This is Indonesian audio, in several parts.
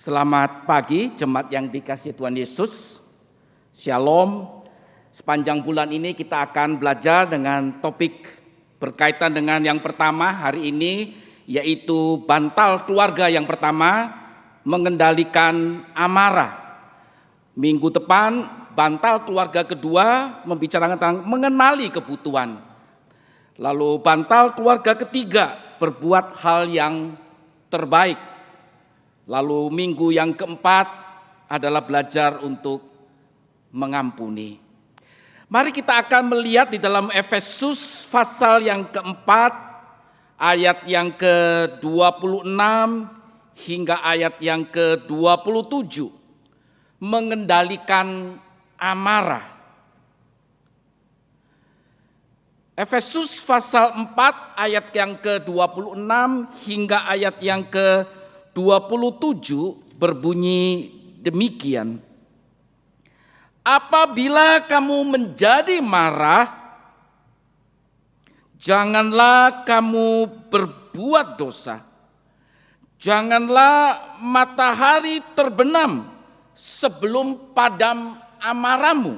Selamat pagi, jemaat yang dikasihi Tuhan Yesus. Shalom. Sepanjang bulan ini kita akan belajar dengan topik berkaitan dengan yang pertama hari ini, yaitu bantal keluarga yang pertama, mengendalikan amarah. Minggu depan, bantal keluarga kedua membicarakan tentang mengenali kebutuhan. Lalu bantal keluarga ketiga, berbuat hal yang terbaik. Lalu minggu yang keempat adalah belajar untuk mengampuni. Mari kita akan melihat di dalam Efesus pasal yang keempat, ayat yang ke-26 hingga ayat yang ke-27. Mengendalikan amarah. Efesus pasal 4 ayat yang ke-26 hingga ayat yang ke-27 berbunyi demikian. Apabila kamu menjadi marah, janganlah kamu berbuat dosa. Janganlah matahari terbenam sebelum padam amarahmu.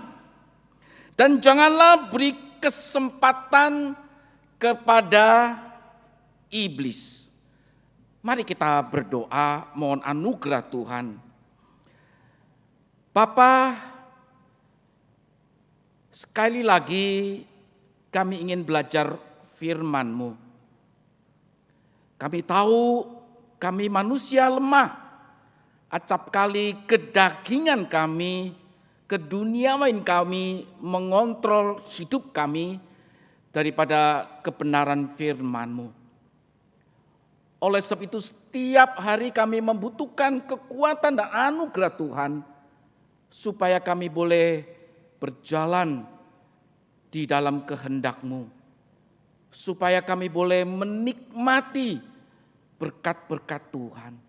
Dan janganlah beri kesempatan kepada iblis. Mari kita berdoa, mohon anugerah Tuhan. Bapa, sekali lagi kami ingin belajar firman-Mu. Kami tahu kami manusia lemah. Acap kali kedagingan kami, keduniawian kami mengontrol hidup kami daripada kebenaran firman-Mu. Oleh sebab itu setiap hari kami membutuhkan kekuatan dan anugerah Tuhan supaya kami boleh berjalan di dalam kehendak-Mu. Supaya kami boleh menikmati berkat-berkat Tuhan.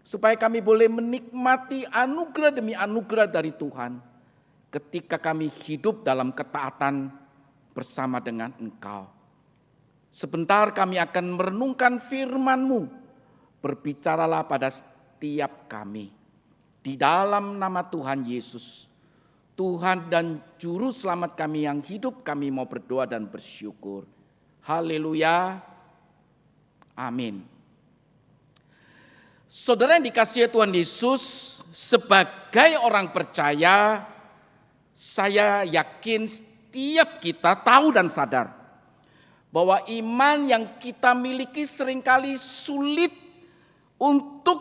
Supaya kami boleh menikmati anugerah demi anugerah dari Tuhan ketika kami hidup dalam ketaatan bersama dengan Engkau. Sebentar kami akan merenungkan firman-Mu. Berbicaralah pada setiap kami. Di dalam nama Tuhan Yesus, Tuhan dan Juru Selamat kami yang hidup, kami mau berdoa dan bersyukur. Haleluya. Amin. Saudara yang dikasihi Tuhan Yesus, sebagai orang percaya, saya yakin setiap kita tahu dan sadar bahwa iman yang kita miliki seringkali sulit untuk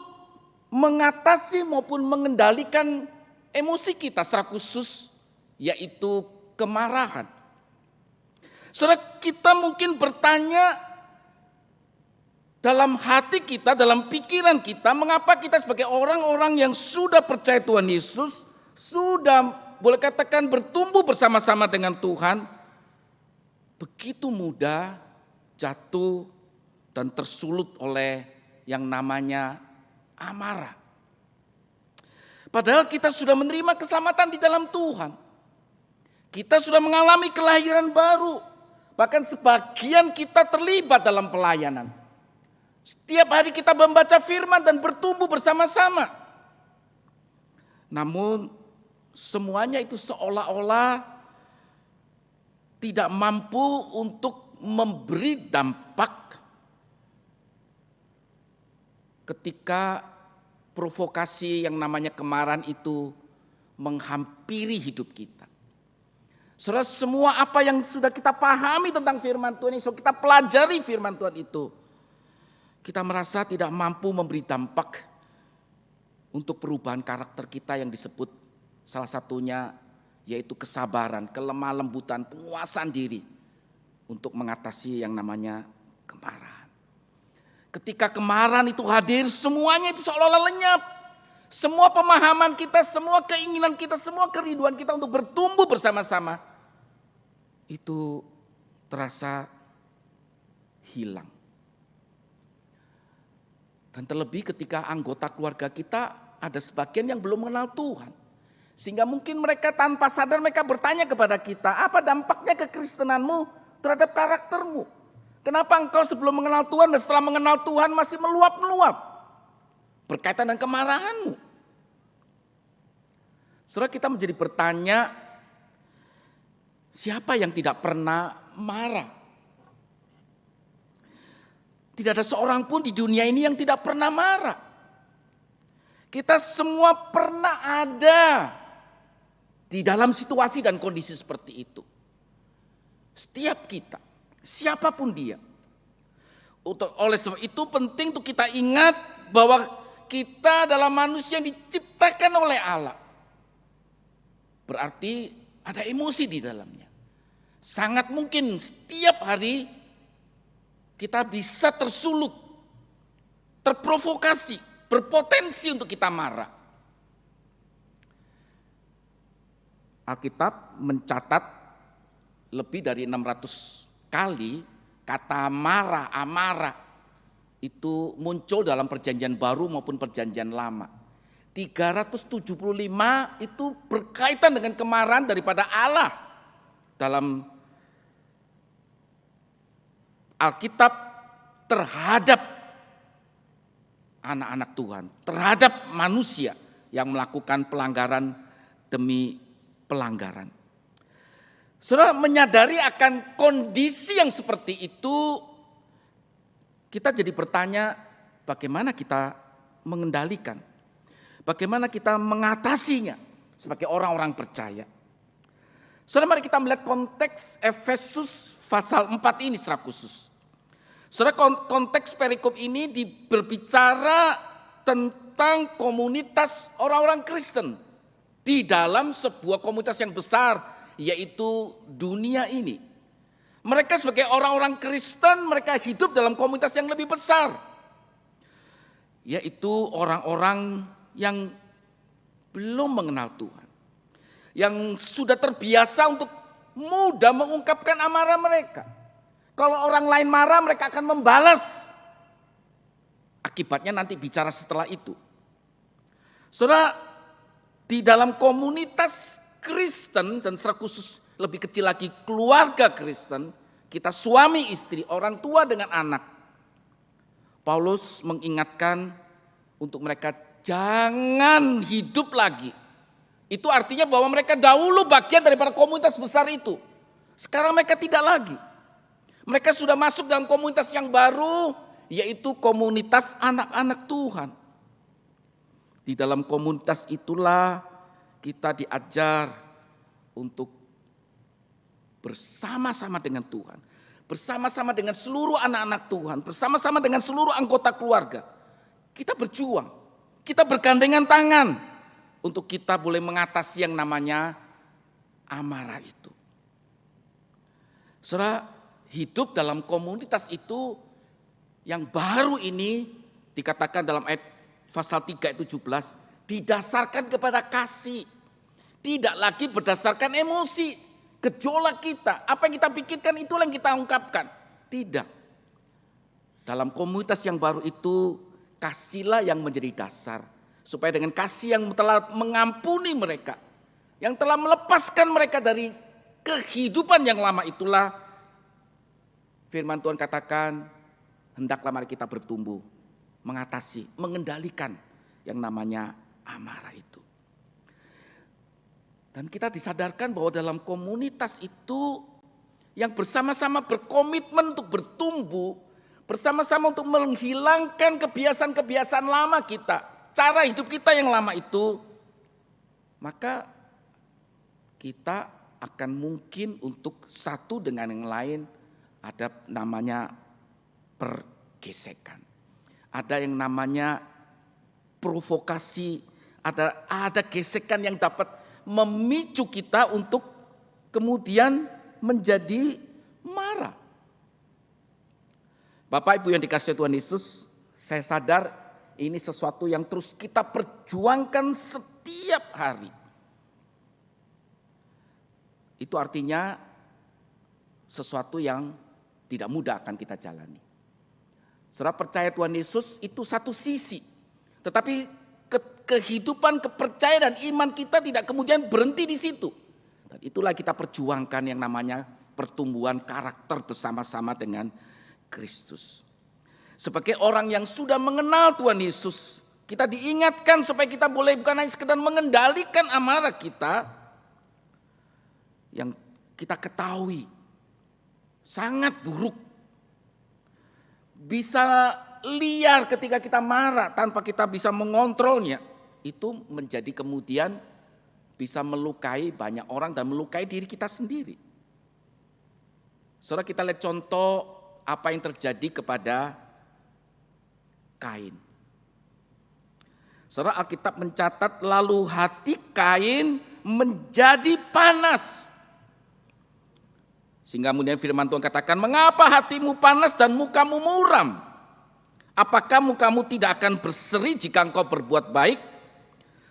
mengatasi maupun mengendalikan emosi kita secara khusus, yaitu kemarahan. Saudara, kita mungkin bertanya dalam hati kita, dalam pikiran kita, mengapa kita sebagai orang-orang yang sudah percaya Tuhan Yesus, sudah boleh katakan bertumbuh bersama-sama dengan Tuhan, begitu mudah jatuh dan tersulut oleh yang namanya amarah. Padahal kita sudah menerima keselamatan di dalam Tuhan. Kita sudah mengalami kelahiran baru. Bahkan sebagian kita terlibat dalam pelayanan. Setiap hari kita membaca firman dan bertumbuh bersama-sama. Namun semuanya itu seolah-olah tidak mampu untuk memberi dampak ketika provokasi yang namanya kemarahan itu menghampiri hidup kita. Saudara, semua apa yang sudah kita pahami tentang firman Tuhan ini, kita pelajari firman Tuhan itu, kita merasa tidak mampu memberi dampak untuk perubahan karakter kita yang disebut salah satunya yaitu kesabaran, kelemah lembutan, penguasaan diri untuk mengatasi yang namanya kemarahan. Ketika kemarahan itu hadir, semuanya itu seolah-olah lenyap. Semua pemahaman kita, semua keinginan kita, semua kerinduan kita untuk bertumbuh bersama-sama itu terasa hilang. Dan terlebih ketika anggota keluarga kita ada sebagian yang belum mengenal Tuhan. Sehingga mungkin mereka tanpa sadar mereka bertanya kepada kita, apa dampaknya kekristenanmu terhadap karaktermu? Kenapa engkau sebelum mengenal Tuhan dan setelah mengenal Tuhan masih meluap-meluap? berkaitan dengan kemarahanmu. Saudara, kita menjadi bertanya, siapa yang tidak pernah marah? Tidak ada seorang pun di dunia ini yang tidak pernah marah. Kita semua pernah ada di dalam situasi dan kondisi seperti itu. Setiap kita, siapapun dia. Oleh sebab itu penting untuk kita ingat bahwa kita adalah manusia yang diciptakan oleh Allah. Berarti ada emosi di dalamnya. Sangat mungkin setiap hari kita bisa tersulut, terprovokasi, berpotensi untuk kita marah. Alkitab mencatat lebih dari 600 kali kata marah, amarah itu muncul dalam perjanjian baru maupun perjanjian lama. 375 itu berkaitan dengan kemarahan daripada Allah dalam Alkitab terhadap anak-anak Tuhan, terhadap manusia yang melakukan pelanggaran demi pelanggaran. Saudara, menyadari akan kondisi yang seperti itu, kita jadi bertanya bagaimana kita mengendalikan, bagaimana kita mengatasinya sebagai orang-orang percaya. Saudara, mari kita melihat konteks Efesus pasal 4 ini secara khusus. Saudara, konteks perikop ini berbicara tentang komunitas orang-orang Kristen di dalam sebuah komunitas yang besar, yaitu dunia ini. Mereka sebagai orang-orang Kristen, mereka hidup dalam komunitas yang lebih besar, yaitu orang-orang yang belum mengenal Tuhan, yang sudah terbiasa untuk mudah mengungkapkan amarah mereka. Kalau orang lain marah, mereka akan membalas. Akibatnya nanti bicara setelah itu. Saudara, di dalam komunitas Kristen dan secara khusus lebih kecil lagi keluarga Kristen, kita suami istri, orang tua dengan anak. Paulus mengingatkan untuk mereka jangan hidup lagi. Itu artinya bahwa mereka dahulu bagian daripada komunitas besar itu. Sekarang mereka tidak lagi. Mereka sudah masuk dalam komunitas yang baru, yaitu komunitas anak-anak Tuhan. Di dalam komunitas itulah kita diajar untuk bersama-sama dengan Tuhan, bersama-sama dengan seluruh anak-anak Tuhan, bersama-sama dengan seluruh anggota keluarga. Kita berjuang, kita bergandengan tangan untuk kita boleh mengatasi yang namanya amarah itu. Saudara, hidup dalam komunitas itu yang baru ini dikatakan dalam ayat pasal 3 ayat 17, didasarkan kepada kasih. Tidak lagi berdasarkan emosi, gejolak kita. Apa yang kita pikirkan itulah yang kita ungkapkan. Tidak. Dalam komunitas yang baru itu, kasihlah yang menjadi dasar. Supaya dengan kasih yang telah mengampuni mereka, yang telah melepaskan mereka dari kehidupan yang lama itulah, firman Tuhan katakan, hendaklah mari kita bertumbuh, mengatasi, mengendalikan yang namanya amarah itu. Dan kita disadarkan bahwa dalam komunitas itu yang bersama-sama berkomitmen untuk bertumbuh, bersama-sama untuk menghilangkan kebiasaan-kebiasaan lama kita, cara hidup kita yang lama itu, maka kita akan mungkin untuk satu dengan yang lain ada namanya pergesekan. Ada yang namanya provokasi, ada gesekan yang dapat memicu kita untuk kemudian menjadi marah. Bapak Ibu yang dikasihi Tuhan Yesus, saya sadar ini sesuatu yang terus kita perjuangkan setiap hari. Itu artinya sesuatu yang tidak mudah akan kita jalani. Saudara, percaya Tuhan Yesus itu satu sisi, tetapi kehidupan, kepercayaan dan iman kita tidak kemudian berhenti di situ. Dan itulah kita perjuangkan yang namanya pertumbuhan karakter bersama-sama dengan Kristus. Sebagai orang yang sudah mengenal Tuhan Yesus, Kita diingatkan supaya kita boleh bukan hanya sekedar mengendalikan amarah kita yang kita ketahui sangat buruk. Bisa liar ketika kita marah tanpa kita bisa mengontrolnya. Itu menjadi kemudian bisa melukai banyak orang dan melukai diri kita sendiri. Saudara, kita lihat contoh apa yang terjadi kepada Kain. Saudara, Alkitab mencatat lalu hati Kain menjadi panas. Sehingga kemudian firman Tuhan katakan, mengapa hatimu panas dan mukamu muram? Apakah mukamu tidak akan berseri jika engkau berbuat baik?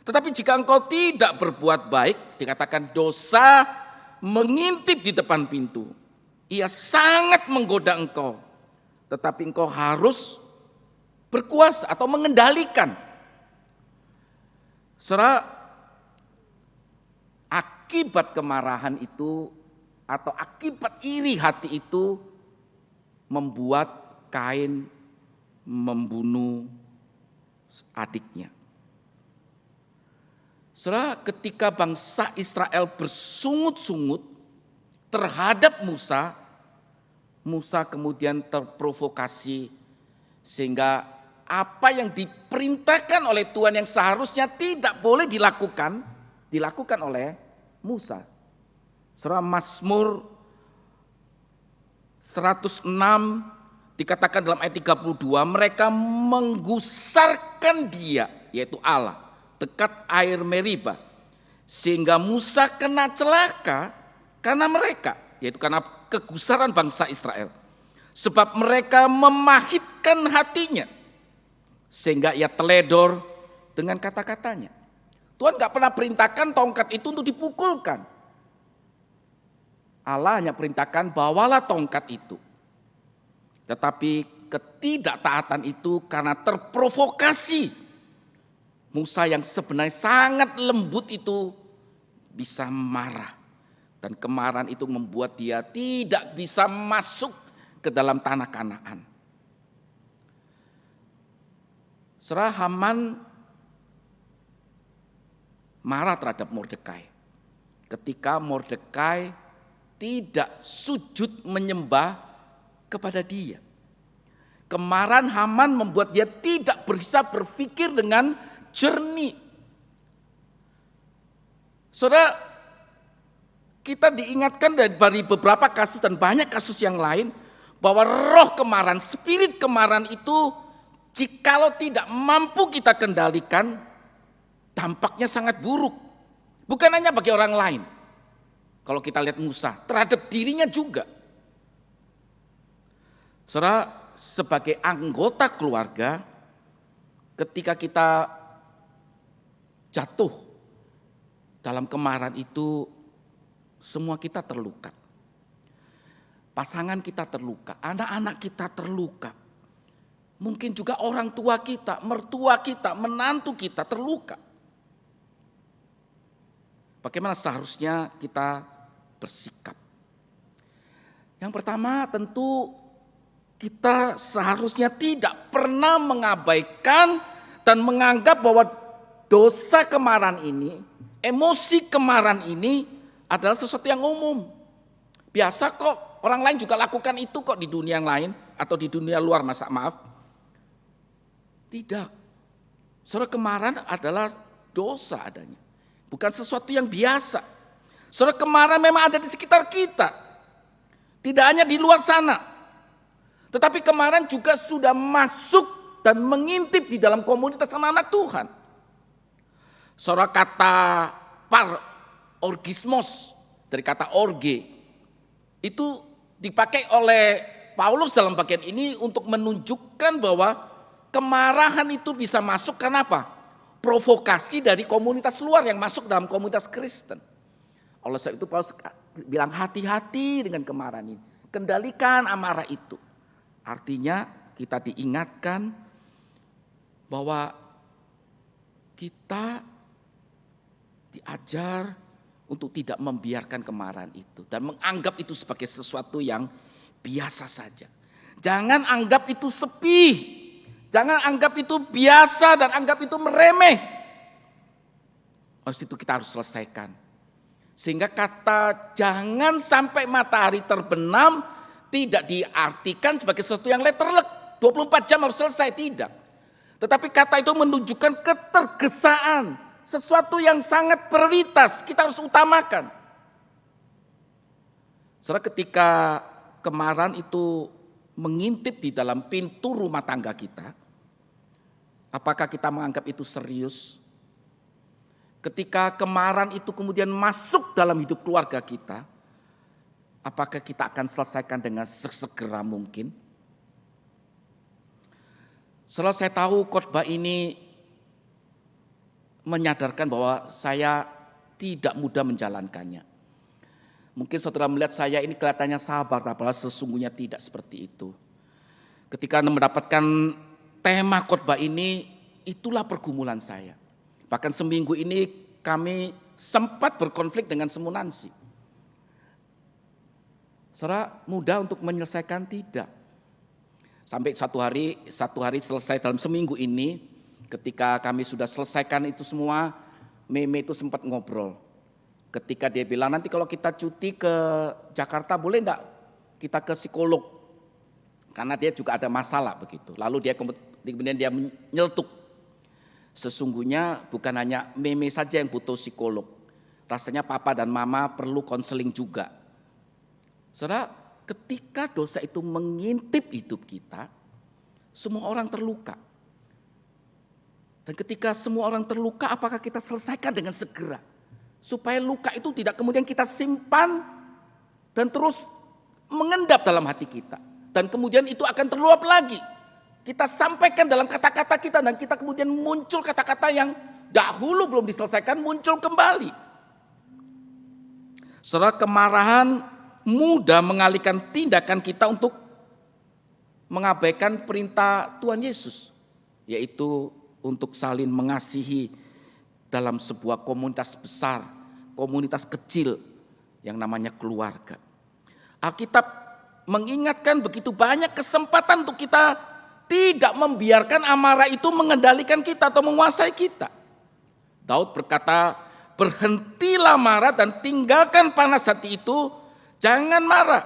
Tetapi jika engkau tidak berbuat baik, dikatakan dosa mengintip di depan pintu. Ia sangat menggoda engkau, tetapi engkau harus berkuasa atau mengendalikan. Saudara, akibat kemarahan itu atau akibat iri hati itu membuat Kain membunuh adiknya. Saudara, ketika bangsa Israel bersungut-sungut terhadap Musa, Musa kemudian terprovokasi sehingga apa yang diperintahkan oleh Tuhan yang seharusnya tidak boleh dilakukan oleh Musa. Surah Mazmur 106 dikatakan dalam ayat 32, mereka menggusarkan dia, yaitu Allah, dekat air Meriba. Sehingga Musa kena celaka karena mereka, yaitu karena kegusaran bangsa Israel. Sebab mereka memahitkan hatinya. Sehingga ia teledor dengan kata-katanya. Tuhan gak pernah perintahkan tongkat itu untuk dipukulkan. Allah hanya perintahkan bawalah tongkat itu. Tetapi ketidaktaatan itu karena terprovokasi. Musa yang sebenarnya sangat lembut itu bisa marah. Dan kemarahan itu membuat dia tidak bisa masuk ke dalam tanah Kanaan. Saudara, Haman marah terhadap Mordekai. Ketika Mordekai tidak sujud menyembah kepada dia. Kemarahan Haman membuat dia tidak bisa berpikir dengan jernih. Saudara, kita diingatkan dari beberapa kasus dan banyak kasus yang lain bahwa roh kemarahan, spirit kemarahan itu jikalau tidak mampu kita kendalikan, dampaknya sangat buruk. Bukan hanya bagi orang lain. Kalau kita lihat Musa, terhadap dirinya juga. Saudara, sebagai anggota keluarga, ketika kita jatuh dalam kemarahan itu, semua kita terluka. Pasangan kita terluka, anak-anak kita terluka. Mungkin juga orang tua kita, mertua kita, menantu kita terluka. Bagaimana seharusnya kita bersikap? Yang pertama tentu kita seharusnya tidak pernah mengabaikan dan menganggap bahwa dosa kemarahan ini, emosi kemarahan ini adalah sesuatu yang umum. Biasa kok, orang lain juga lakukan itu kok di dunia yang lain atau di dunia luar, maaf. Tidak. Saudara, kemarahan adalah dosa adanya. Bukan sesuatu yang biasa. Saudara, kemarahan memang ada di sekitar kita. Tidak hanya di luar sana. Tetapi kemarahan juga sudah masuk dan mengintip di dalam komunitas anak-anak Tuhan. Saudara, kata orgismos dari kata orge itu dipakai oleh Paulus dalam bagian ini untuk menunjukkan bahwa kemarahan itu bisa masuk karena apa? Provokasi dari komunitas luar yang masuk dalam komunitas Kristen. Oleh sebab itu Paulus bilang hati-hati dengan kemarahan ini. Kendalikan amarah itu. Artinya kita diingatkan bahwa kita diajar untuk tidak membiarkan kemarahan itu. Dan menganggap itu sebagai sesuatu yang biasa saja. Jangan anggap itu sepi. Jangan anggap itu biasa dan anggap itu meremeh. Habis itu kita harus selesaikan. Sehingga kata jangan sampai matahari terbenam tidak diartikan sebagai sesuatu yang letterlek. 24 jam harus selesai, tidak. Tetapi kata itu menunjukkan ketergesaan. Sesuatu yang sangat prioritas kita harus utamakan. Setelah ketika kemarahan itu mengintip di dalam pintu rumah tangga kita, apakah kita menganggap itu serius? Ketika kemarahan itu kemudian masuk dalam hidup keluarga kita, apakah kita akan selesaikan dengan sesegera mungkin? Setelah saya tahu khotbah ini menyadarkan bahwa saya tidak mudah menjalankannya. Mungkin saudara melihat saya ini kelihatannya sabar, padahal sesungguhnya tidak seperti itu. Ketika mendapatkan tema khotbah ini, itulah pergumulan saya. Bahkan seminggu ini kami sempat berkonflik dengan Semunansi. Saudara, mudah untuk menyelesaikan? Tidak. Sampai satu hari selesai dalam seminggu ini, ketika kami sudah selesaikan itu semua, Meme itu sempat ngobrol. Ketika dia bilang nanti kalau kita cuti ke Jakarta boleh enggak kita ke psikolog? Karena dia juga ada masalah begitu. Lalu kemudian dia menyeletuk. Sesungguhnya bukan hanya Meme saja yang butuh psikolog. Rasanya papa dan mama perlu konseling juga. Saudara, ketika dosa itu mengintip hidup kita, semua orang terluka. Dan ketika semua orang terluka, apakah kita selesaikan dengan segera? Supaya luka itu tidak kemudian kita simpan dan terus mengendap dalam hati kita. Dan kemudian itu akan terluap lagi. Kita sampaikan dalam kata-kata kita dan kita kemudian muncul kata-kata yang dahulu belum diselesaikan muncul kembali. Saudara, kemarahan mudah mengalihkan tindakan kita untuk mengabaikan perintah Tuhan Yesus. Yaitu untuk saling mengasihi dalam sebuah komunitas besar, komunitas kecil yang namanya keluarga. Alkitab mengingatkan begitu banyak kesempatan untuk kita tidak membiarkan amarah itu mengendalikan kita atau menguasai kita. Daud berkata, berhentilah marah dan tinggalkan panas hati itu, jangan marah.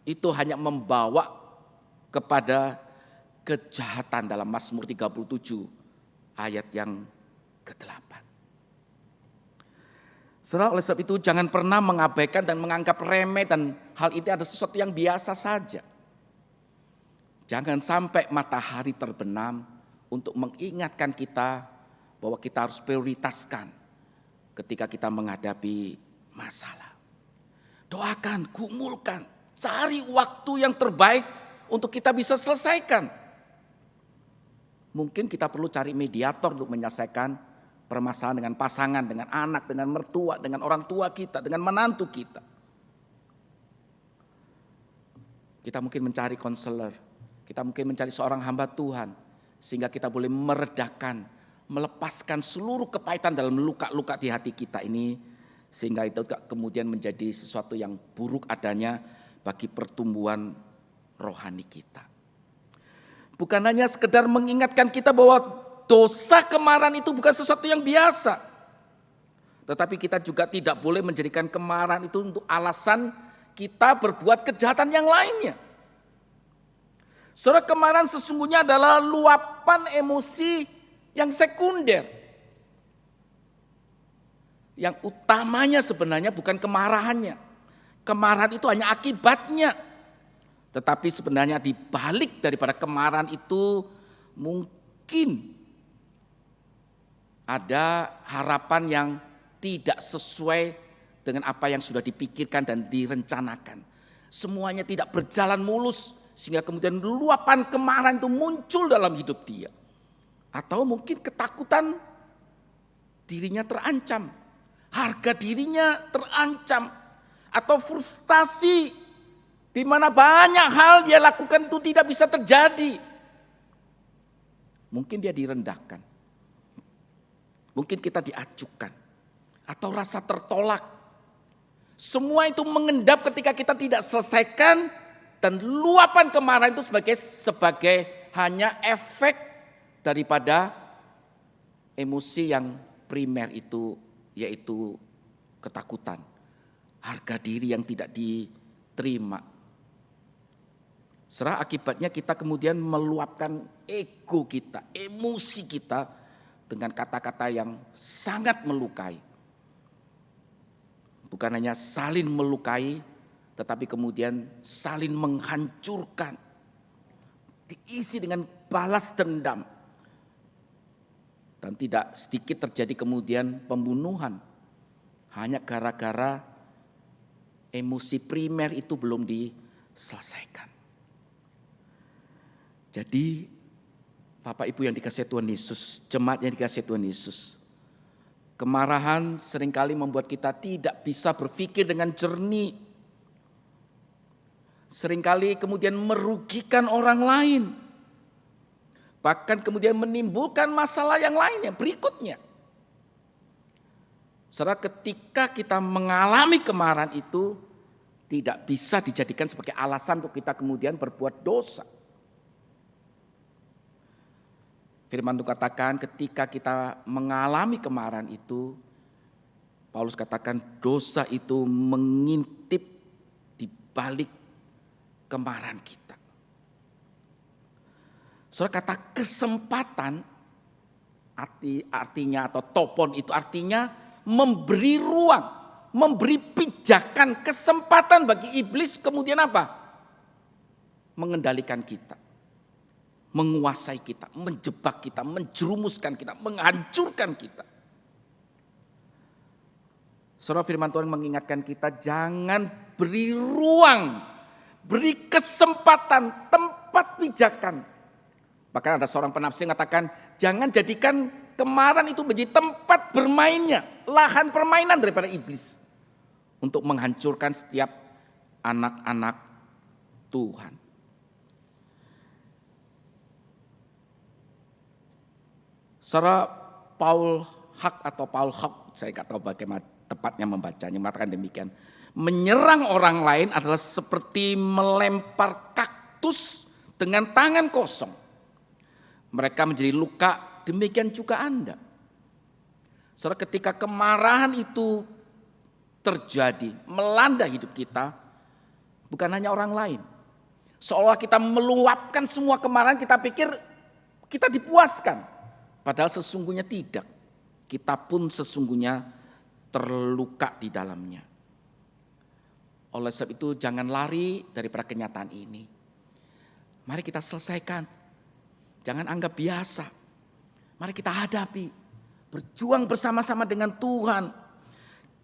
Itu hanya membawa kepada kejahatan dalam Mazmur 37 ayat yang ke-8. Saudara, oleh sebab itu jangan pernah mengabaikan dan menganggap remeh dan hal itu ada sesuatu yang biasa saja. Jangan sampai matahari terbenam untuk mengingatkan kita bahwa kita harus prioritaskan ketika kita menghadapi masalah. Doakan, gumulkan, cari waktu yang terbaik untuk kita bisa selesaikan. Mungkin kita perlu cari mediator untuk menyelesaikan permasalahan dengan pasangan, dengan anak, dengan mertua, dengan orang tua kita, dengan menantu kita. Kita mungkin mencari konselor. Kita mungkin mencari seorang hamba Tuhan sehingga kita boleh meredakan, melepaskan seluruh kepahitan dalam luka-luka di hati kita ini sehingga itu kemudian menjadi sesuatu yang buruk adanya bagi pertumbuhan rohani kita. Bukan hanya sekedar mengingatkan kita bahwa dosa kemarahan itu bukan sesuatu yang biasa. Tetapi kita juga tidak boleh menjadikan kemarahan itu untuk alasan kita berbuat kejahatan yang lainnya. Saudara, kemarahan sesungguhnya adalah luapan emosi yang sekunder. Yang utamanya sebenarnya bukan kemarahannya. Kemarahan itu hanya akibatnya. Tetapi sebenarnya di balik daripada kemarahan itu mungkin ada harapan yang tidak sesuai dengan apa yang sudah dipikirkan dan direncanakan. Semuanya tidak berjalan mulus. Sehingga kemudian luapan kemarahan itu muncul dalam hidup dia. Atau mungkin ketakutan dirinya terancam. Harga dirinya terancam. Atau frustasi di mana banyak hal dia lakukan itu tidak bisa terjadi. Mungkin dia direndahkan. Mungkin kita diacuhkan. Atau rasa tertolak. Semua itu mengendap ketika kita tidak selesaikan. Dan luapan kemarahan itu sebagai hanya efek daripada emosi yang primer itu, yaitu ketakutan, harga diri yang tidak diterima. Serah akibatnya kita kemudian meluapkan ego kita, emosi kita dengan kata-kata yang sangat melukai. Bukan hanya saling melukai, tetapi kemudian saling menghancurkan. Diisi dengan balas dendam. Dan tidak sedikit terjadi kemudian pembunuhan. Hanya gara-gara emosi primer itu belum diselesaikan. Jadi Bapak Ibu yang dikasihi Tuhan Yesus, jemaat yang dikasihi Tuhan Yesus. Kemarahan seringkali membuat kita tidak bisa berpikir dengan jernih. Seringkali kemudian merugikan orang lain. Bahkan kemudian menimbulkan masalah yang lainnya berikutnya. Saudara, ketika kita mengalami kemarahan itu tidak bisa dijadikan sebagai alasan untuk kita kemudian berbuat dosa. Firman Tuhan katakan ketika kita mengalami kemarahan itu, Paulus katakan dosa itu mengintip di balik kemarahan kita. Saudara, kata kesempatan artinya atau topon itu artinya memberi ruang, memberi pijakan, kesempatan bagi iblis kemudian apa? Mengendalikan kita. Menguasai kita, menjebak kita, menjerumuskan kita, menghancurkan kita. Saudara, firman Tuhan mengingatkan kita jangan beri ruang, beri kesempatan, tempat pijakan. Bahkan ada seorang penafsir yang mengatakan jangan jadikan kemarahan itu menjadi tempat bermainnya, lahan permainan daripada iblis. Untuk menghancurkan setiap anak-anak Tuhan. Saudara, Paul Hak, saya nggak tahu bagaimana tepatnya membacanya, mengatakan demikian. Menyerang orang lain adalah seperti melempar kaktus dengan tangan kosong. Mereka menjadi luka, demikian juga Anda. Saudara, ketika kemarahan itu terjadi, melanda hidup kita, bukan hanya orang lain. Seolah kita meluapkan semua kemarahan, kita pikir kita dipuaskan. Padahal sesungguhnya tidak. Kita pun sesungguhnya terluka di dalamnya. Oleh sebab itu jangan lari daripada kenyataan ini. Mari kita selesaikan. Jangan anggap biasa. Mari kita hadapi. Berjuang bersama-sama dengan Tuhan.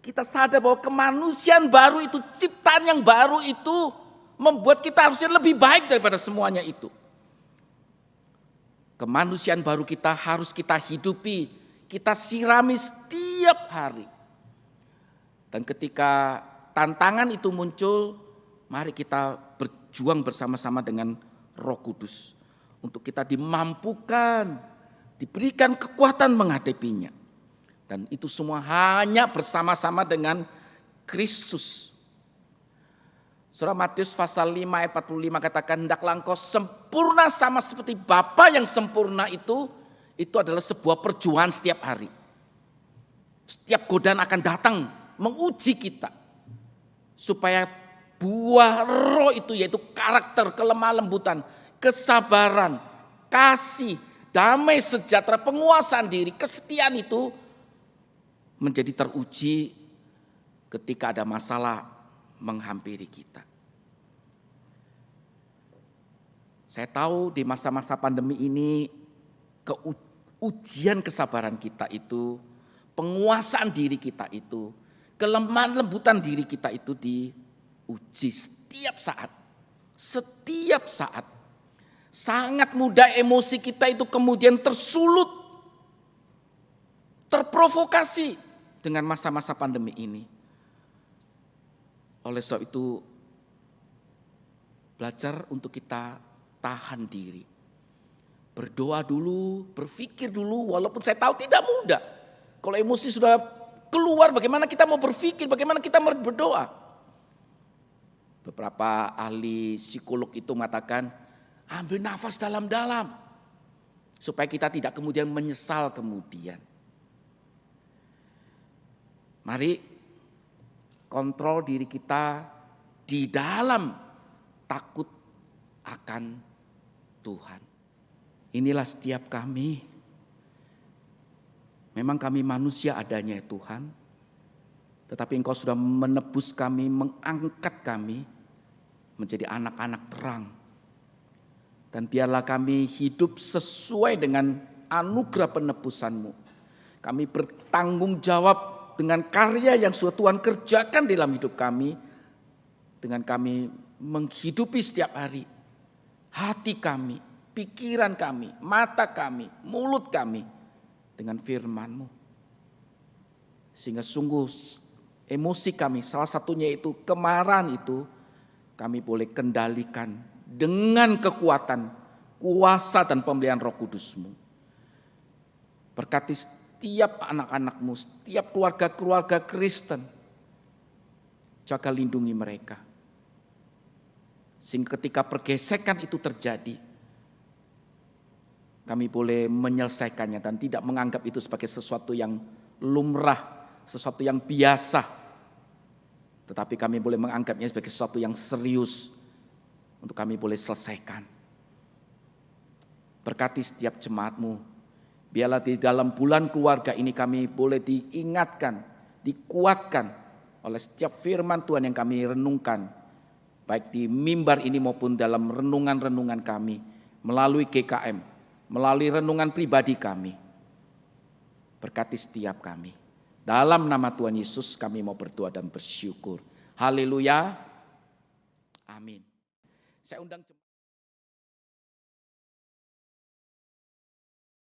Kita sadar bahwa kemanusiaan baru itu, ciptaan yang baru itu membuat kita harusnya lebih baik daripada semuanya itu. Kemanusiaan baru kita harus kita hidupi, kita sirami setiap hari. Dan ketika tantangan itu muncul, mari kita berjuang bersama-sama dengan Roh Kudus. Untuk kita dimampukan, diberikan kekuatan menghadapinya. Dan itu semua hanya bersama-sama dengan Kristus. Surah Matius pasal 5 ayat 45 katakan, hendaklah engkau sempurna sama seperti Bapa yang sempurna itu adalah sebuah perjuangan setiap hari. Setiap godaan akan datang menguji kita. Supaya buah roh itu yaitu karakter, kelemah lembutan, kesabaran, kasih, damai sejahtera, penguasaan diri, kesetiaan itu menjadi teruji ketika ada masalah menghampiri kita. Saya tahu di masa-masa pandemi ini ujian kesabaran kita itu, penguasaan diri kita itu, kelemahan lembutan diri kita itu diuji setiap saat. Setiap saat. Sangat mudah emosi kita itu kemudian tersulut, terprovokasi dengan masa-masa pandemi ini. Oleh sebab itu, belajar untuk kita tahan diri. Berdoa dulu, berpikir dulu, walaupun saya tahu tidak mudah. Kalau emosi sudah keluar, bagaimana kita mau berpikir, bagaimana kita mau berdoa. Beberapa ahli psikolog itu mengatakan, Ambil nafas dalam-dalam. Supaya kita tidak kemudian menyesal kemudian. Mari kontrol diri kita di dalam takut akan Tuhan. Inilah setiap kami. Memang kami manusia adanya ya Tuhan. Tetapi Engkau sudah menebus kami, mengangkat kami menjadi anak-anak terang. Dan biarlah kami hidup sesuai dengan anugerah penebusan-Mu. Kami bertanggung jawab dengan karya yang sudah Tuhan kerjakan dalam hidup kami. Dengan kami menghidupi setiap hari hati kami, pikiran kami, mata kami, mulut kami dengan firman-Mu. Sehingga sungguh emosi kami, salah satunya itu kemarahan itu, kami boleh kendalikan dengan kekuatan, kuasa dan pemberian Roh Kudus-Mu. Berkati setiap anak-anak-Mu, setiap keluarga-keluarga Kristen. Jaga lindungi mereka. Sehingga ketika pergesekan itu terjadi, kami boleh menyelesaikannya dan tidak menganggap itu sebagai sesuatu yang lumrah, sesuatu yang biasa. Tetapi kami boleh menganggapnya sebagai sesuatu yang serius untuk kami boleh selesaikan. Berkati setiap jemaat-Mu. Biarlah di dalam bulan keluarga ini kami boleh diingatkan, dikuatkan oleh setiap firman Tuhan yang kami renungkan. Baik di mimbar ini maupun dalam renungan-renungan kami. Melalui GKM, melalui renungan pribadi kami. Berkati setiap kami. Dalam nama Tuhan Yesus kami mau berdoa dan bersyukur. Haleluya. Amin. Saya undang